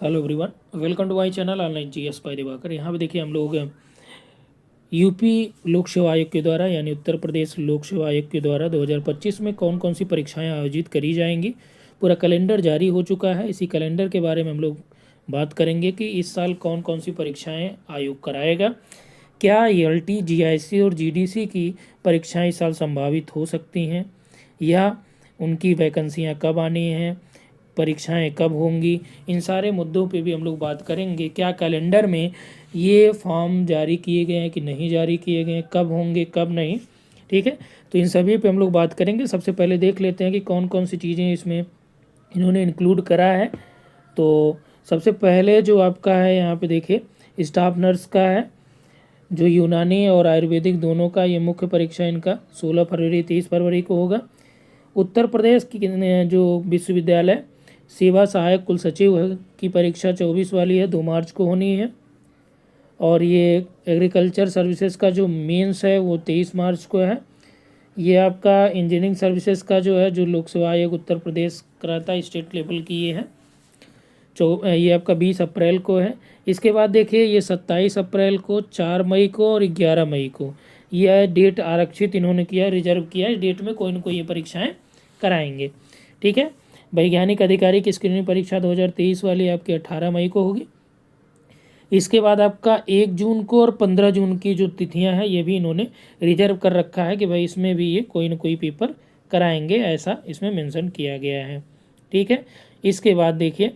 Hello everyone, welcome to my channel online GS by Diwakar. यहाँ पे देखिए हम लोग यूपी लोक सेवा आयोग के द्वारा यानी उत्तर प्रदेश लोक सेवा आयोग के द्वारा 2025 में कौन कौन सी परीक्षाएं आयोजित करी जाएंगी, पूरा कैलेंडर जारी हो चुका है। इसी कैलेंडर के बारे में हम लोग बात करेंगे कि इस साल कौन कौन सी परीक्षाएं आयोग कराएगा, क्या एलटी, जीआईसी और जीडीसी की परीक्षाएं इस साल संभावित हो सकती हैं, या उनकी वैकेंसियां कब आनी हैं, परीक्षाएं कब होंगी। इन सारे मुद्दों पे भी हम लोग बात करेंगे। क्या कैलेंडर में ये फॉर्म जारी किए गए हैं कि नहीं जारी किए गए हैं, कब होंगे कब नहीं, ठीक है। तो इन सभी पे हम लोग बात करेंगे। सबसे पहले देख लेते हैं कि कौन कौन सी चीज़ें इसमें इन्होंने इंक्लूड करा है। तो सबसे पहले जो आपका है यहाँ पे देखिए स्टाफ नर्स का है, जो यूनानी और आयुर्वेदिक दोनों का ये मुख्य परीक्षा इनका 16 फरवरी 30 फरवरी को होगा। उत्तर प्रदेश की जो विश्वविद्यालय सेवा सहायक कुल सचिव की परीक्षा 24 वाली है, 2 मार्च को होनी है। और ये एग्रीकल्चर सर्विसेज का जो मेंस है वो 23 मार्च को है। ये आपका इंजीनियरिंग सर्विसेज का जो है, जो लोक सेवा आयोग उत्तर प्रदेश कराता है, स्टेट लेवल की ये है, ये आपका 20 अप्रैल को है। इसके बाद देखिए ये 27 अप्रैल को, 4 मई को और 11 मई को यह डेट आरक्षित इन्होंने किया, रिजर्व किया। इस डेट में कोई ना कोई ये परीक्षाएं कराएंगे, ठीक है। वैज्ञानिक अधिकारी की स्क्रीनिंग परीक्षा 2023 वाली आपकी 18 मई को होगी। इसके बाद आपका 1 जून को और 15 जून की जो तिथियां हैं ये भी इन्होंने रिजर्व कर रखा है कि भाई इसमें भी ये कोई ना कोई पेपर कराएंगे, ऐसा इसमें मेंशन किया गया है, ठीक है। इसके बाद देखिए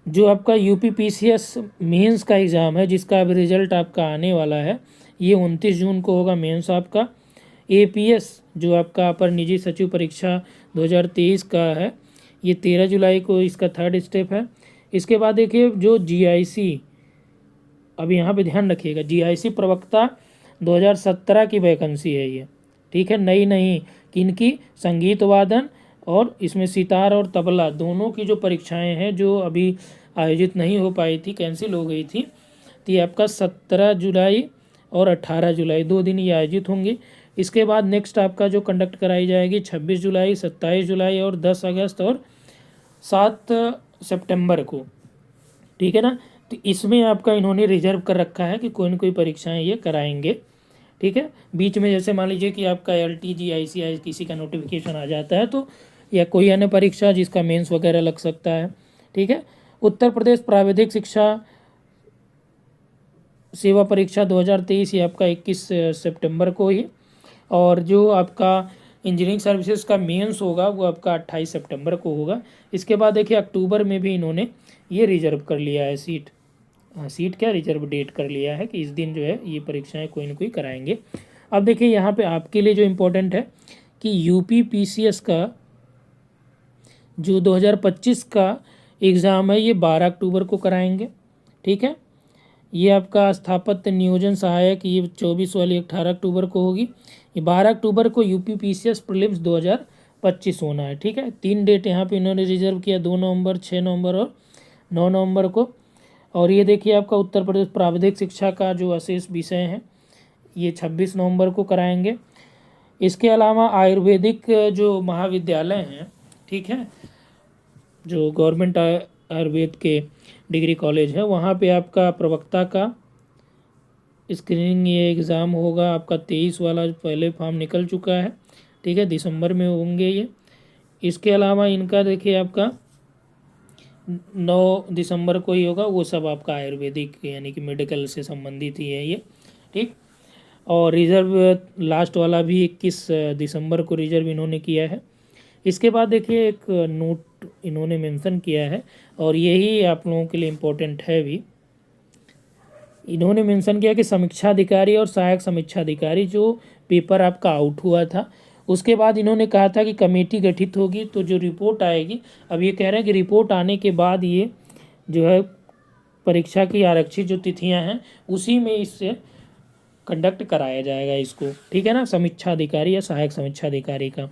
जो आपका यूपीपीसीएस मेंस का एग्ज़ाम है, जिसका अब रिजल्ट आपका आने वाला है, ये 29 जून को होगा मेंस आपका। एपीएस जो आपका अपर निजी सचिव परीक्षा 2023 का है, ये 13 जुलाई को इसका 3rd स्टेप है। इसके बाद देखिए जो जीआईसी, अब यहाँ पे ध्यान रखिएगा, जीआईसी प्रवक्ता 2017 की वैकेंसी है ये, ठीक है, नई नहीं। किनकी? संगीत वादन और इसमें सितार और तबला दोनों की जो परीक्षाएं हैं जो अभी आयोजित नहीं हो पाई थी, कैंसिल हो गई थी, तो ये आपका 17 जुलाई और 18 जुलाई 2 दिन ये आयोजित होंगी। इसके बाद नेक्स्ट आपका जो कंडक्ट कराई जाएगी 26 जुलाई, 27 जुलाई और 10 अगस्त और 7 सितंबर को, ठीक है ना। तो इसमें आपका इन्होंने रिजर्व कर रखा है कि कोई ना कोई परीक्षाएं ये कराएंगे, ठीक है। बीच में जैसे मान लीजिए कि आपका एलटी, आईसीआई किसी का नोटिफिकेशन आ जाता है तो, या कोई अन्य परीक्षा जिसका मेंस वगैरह लग सकता है, ठीक है। उत्तर प्रदेश प्राविधिक शिक्षा सेवा परीक्षा 2023 ये आपका 21 सितंबर को ही, और जो आपका इंजीनियरिंग सर्विसेज का मेंस होगा वो आपका 28 सितंबर को होगा। इसके बाद देखिए अक्टूबर में भी इन्होंने ये रिजर्व कर लिया है सीट, सीट क्या, रिजर्व डेट कर लिया है कि इस दिन जो है ये परीक्षाएं कोई ना कोई कराएंगे। अब देखिए यहाँ पे आपके लिए जो इम्पोर्टेंट है कि यूपीपीसीएस का जो 2025 का एग्ज़ाम है ये 12 अक्टूबर को कराएंगे, ठीक है। ये आपका स्थापत्य नियोजन सहायक ये 24 वाली 18 अक्टूबर को होगी। ये 12 अक्टूबर को यूपीपीसीएस प्रीलिम्स 2025 होना है, ठीक है। 3 डेट यहाँ पे इन्होंने रिजर्व किया, 2 नवंबर, 6 नवंबर और 9 नवंबर को। और ये देखिए आपका उत्तर प्रदेश प्राविधिक शिक्षा का जो अशेष विषय हैं ये 26 नवंबर को कराएंगे। इसके अलावा आयुर्वेदिक जो महाविद्यालय हैं, ठीक है, जो गवर्नमेंट आयुर्वेद के डिग्री कॉलेज है, वहाँ पे आपका प्रवक्ता का स्क्रीनिंग ये एग्ज़ाम होगा आपका 23 वाला, पहले फॉर्म निकल चुका है, ठीक है, दिसंबर में होंगे ये। इसके अलावा इनका देखिए आपका 9 दिसंबर को ही होगा, वो सब आपका आयुर्वेदिक यानी कि मेडिकल से संबंधित ही है ये, ठीक। और रिजर्व लास्ट वाला भी 21 दिसंबर को रिजर्व इन्होंने किया है। इसके बाद देखिए एक नोट इन्होंने मेंशन किया है और यही आप लोगों के लिए इम्पोर्टेंट है भी। इन्होंने मेंशन किया कि समीक्षा अधिकारी और सहायक समीक्षा अधिकारी जो पेपर आपका आउट हुआ था, उसके बाद इन्होंने कहा था कि कमेटी गठित होगी, तो जो रिपोर्ट आएगी, अब ये कह रहे हैं कि रिपोर्ट आने के बाद ये जो है परीक्षा की आरक्षित जो तिथियां हैं उसी में इससे कंडक्ट कराया जाएगा इसको, ठीक है ना, समीक्षा अधिकारी या सहायक समीक्षा अधिकारी का।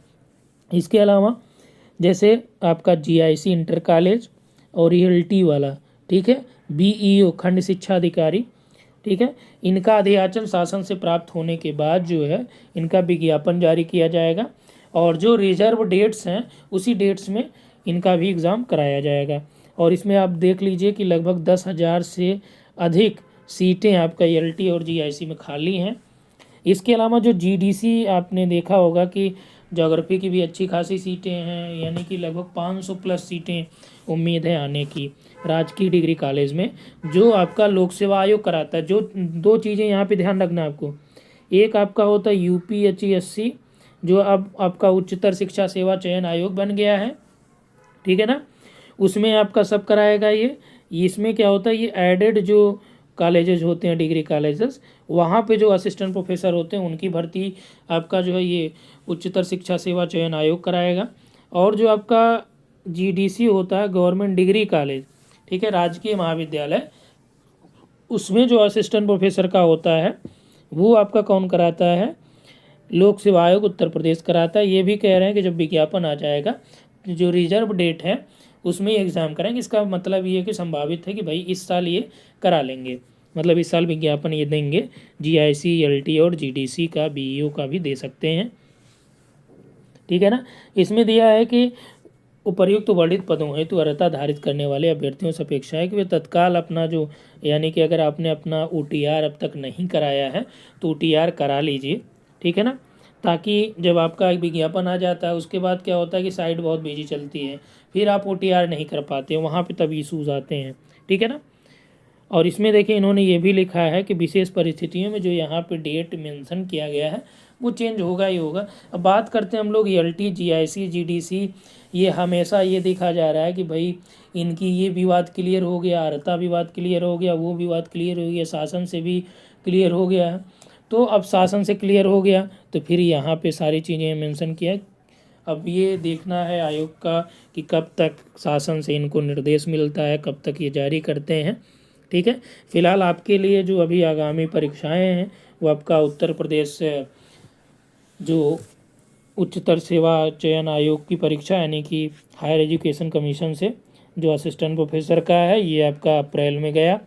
इसके अलावा जैसे आपका जीआईसी इंटर कॉलेज और ईएलटी वाला, ठीक है, बीईओ खंड शिक्षा अधिकारी, ठीक है, इनका अधियाचन शासन से प्राप्त होने के बाद जो है इनका विज्ञापन जारी किया जाएगा। और जो रिजर्व डेट्स हैं उसी डेट्स में इनका भी एग्ज़ाम कराया जाएगा। और इसमें आप देख लीजिए कि लगभग 10,000 से अधिक सीटें आपका ELT और GIC में खाली हैं। इसके अलावा जो GDC आपने देखा होगा कि ज्योग्राफी की भी अच्छी खासी सीटें हैं, यानी कि लगभग 500 प्लस सीटें उम्मीद है आने की राजकीय डिग्री कॉलेज में, जो आपका लोक सेवा आयोग कराता है। जो दो चीज़ें यहाँ पे ध्यान रखना आपको, एक आपका होता है UPHESC, जो अब आपका उच्चतर शिक्षा सेवा चयन आयोग बन गया है, ठीक है ना, उसमें आपका सब कराएगा ये। इसमें क्या होता है, ये एडेड जो कॉलेजेस होते हैं डिग्री कॉलेजेस, वहाँ पे जो असिस्टेंट प्रोफेसर होते हैं उनकी भर्ती आपका जो है ये उच्चतर शिक्षा सेवा चयन आयोग कराएगा। और जो आपका GDC होता है गवर्नमेंट डिग्री कॉलेज, ठीक है, राजकीय महाविद्यालय, उसमें जो असिस्टेंट प्रोफेसर का होता है वो आपका कौन कराता है, लोक सेवा आयोग उत्तर प्रदेश कराता है। ये भी कह रहे हैं कि जब विज्ञापन आ जाएगा, जो रिजर्व डेट है उसमें एग्ज़ाम कराएंगे। इसका मतलब ये है कि संभावित है कि भाई इस साल ये करा लेंगे, मतलब इस साल विज्ञापन ये देंगे। GIC, ELT और GDC का, BEO का भी दे सकते हैं, ठीक है ना। इसमें दिया है कि उपर्युक्त वर्णित पदों हेतु अर्हता धारित करने वाले अभ्यर्थियों से अपेक्षा है कि वे तत्काल अपना जो, यानी कि अगर आपने अपना OTR अब तक नहीं कराया है तो OTR करा लीजिए, ठीक है ना, ताकि जब आपका विज्ञापन आ जाता है उसके बाद क्या होता है कि साइट बहुत बिजी चलती है, फिर आप OTR नहीं कर पाते, वहाँ पे तब इशूज़ आते हैं, ठीक है ना। और इसमें देखिए इन्होंने ये भी लिखा है कि विशेष परिस्थितियों में जो यहाँ पे डेट मेंशन किया गया है वो चेंज होगा ही होगा। अब बात करते हैं हम लोग ELT, GIC, GDC, ये हमेशा ये देखा जा रहा है कि भाई इनकी ये विवाद क्लियर हो गया, अर्हता विवाद क्लियर हो गया, वो विवाद क्लियर हो गया, शासन से भी क्लियर हो गया है। तो अब शासन से क्लियर हो गया तो फिर यहाँ पे सारी चीज़ें मेंशन किया। अब ये देखना है आयोग का कि कब तक शासन से इनको निर्देश मिलता है, कब तक ये जारी करते हैं, ठीक है। फिलहाल आपके लिए जो अभी आगामी परीक्षाएं हैं वो आपका उत्तर प्रदेश जो उच्चतर सेवा चयन आयोग की परीक्षा, यानी कि हायर एजुकेशन कमीशन से जो असिस्टेंट प्रोफेसर का है, ये आपका अप्रैल में गया,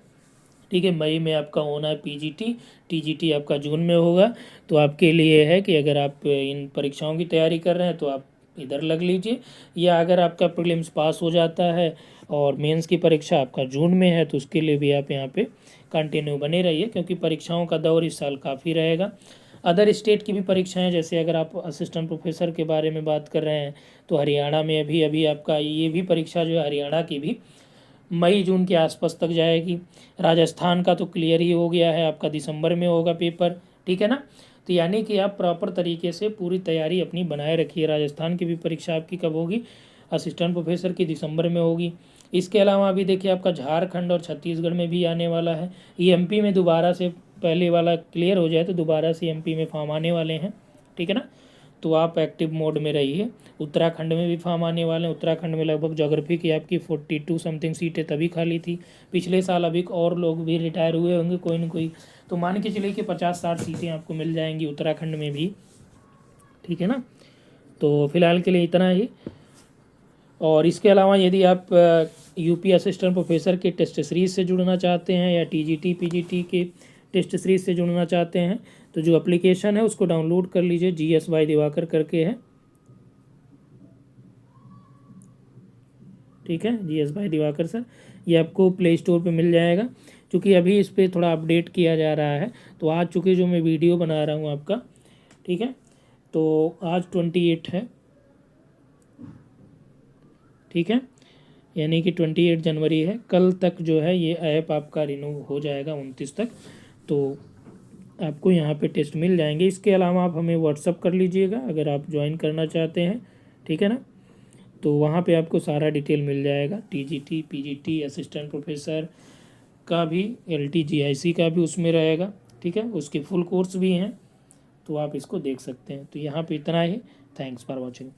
ठीक है। मई में आपका होना है PGT, TGT आपका जून में होगा। तो आपके लिए है कि अगर आप इन परीक्षाओं की तैयारी कर रहे हैं तो आप इधर लग लीजिए, या अगर आपका प्रीलिम्स पास हो जाता है और मेंस की परीक्षा आपका जून में है तो उसके लिए भी आप यहाँ पे कंटिन्यू बने रहिए, क्योंकि परीक्षाओं का दौर इस साल काफ़ी रहेगा। अदर स्टेट की भी परीक्षाएं, जैसे अगर आप असिस्टेंट प्रोफेसर के बारे में बात कर रहे हैं तो हरियाणा में अभी आपका ये भी परीक्षा जो है हरियाणा की भी मई जून के आसपास तक जाएगी। राजस्थान का तो क्लियर ही हो गया है, आपका दिसंबर में होगा पेपर, ठीक है ना। तो यानी कि आप प्रॉपर तरीके से पूरी तैयारी अपनी बनाए रखिए। राजस्थान की भी परीक्षा आपकी कब होगी, असिस्टेंट प्रोफेसर की दिसंबर में होगी। इसके अलावा अभी देखिए आपका झारखंड और छत्तीसगढ़ में भी आने वाला है। ये MP में दोबारा से, पहले वाला क्लियर हो जाए तो दोबारा से MP में फॉर्म आने वाले हैं, ठीक है ना। तो आप एक्टिव मोड में रहिए। उत्तराखंड में भी फॉर्म आने वाले हैं। उत्तराखंड में लगभग ज्योग्राफी की आपकी 42 समथिंग सीटें तभी खाली थी पिछले साल, अभी और लोग भी रिटायर हुए होंगे कोई न कोई, तो मान के चलिए कि 50-60 सीटें आपको मिल जाएंगी उत्तराखंड में भी, ठीक है ना। तो फिलहाल के लिए इतना ही। और इसके अलावा यदि आप UP असिस्टेंट प्रोफेसर के टेस्ट सीरीज से जुड़ना चाहते हैं या TGT PGT के टेस्ट सीरीज से जुड़ना चाहते हैं तो जो एप्लीकेशन है उसको डाउनलोड कर लीजिए, GS by दिवाकर करके है, ठीक है, GS by दिवाकर सर। ये आपको प्ले स्टोर पे मिल जाएगा। क्योंकि अभी इस पर थोड़ा अपडेट किया जा रहा है तो आज चूँकि जो मैं वीडियो बना रहा हूँ आपका, ठीक है, तो आज 28 है, ठीक है, यानी कि 28 जनवरी है। कल तक जो है ये ऐप आपका रिन्यू हो जाएगा 29 तक, तो आपको यहाँ पे टेस्ट मिल जाएंगे। इसके अलावा आप हमें व्हाट्सअप कर लीजिएगा अगर आप ज्वाइन करना चाहते हैं, ठीक है ना। तो वहाँ पे आपको सारा डिटेल मिल जाएगा, TGT PGT असिस्टेंट प्रोफेसर का भी, LT GIC का भी उसमें रहेगा, ठीक है, उसके फुल कोर्स भी हैं, तो आप इसको देख सकते हैं। तो यहाँ पे इतना ही। Thanks for watching.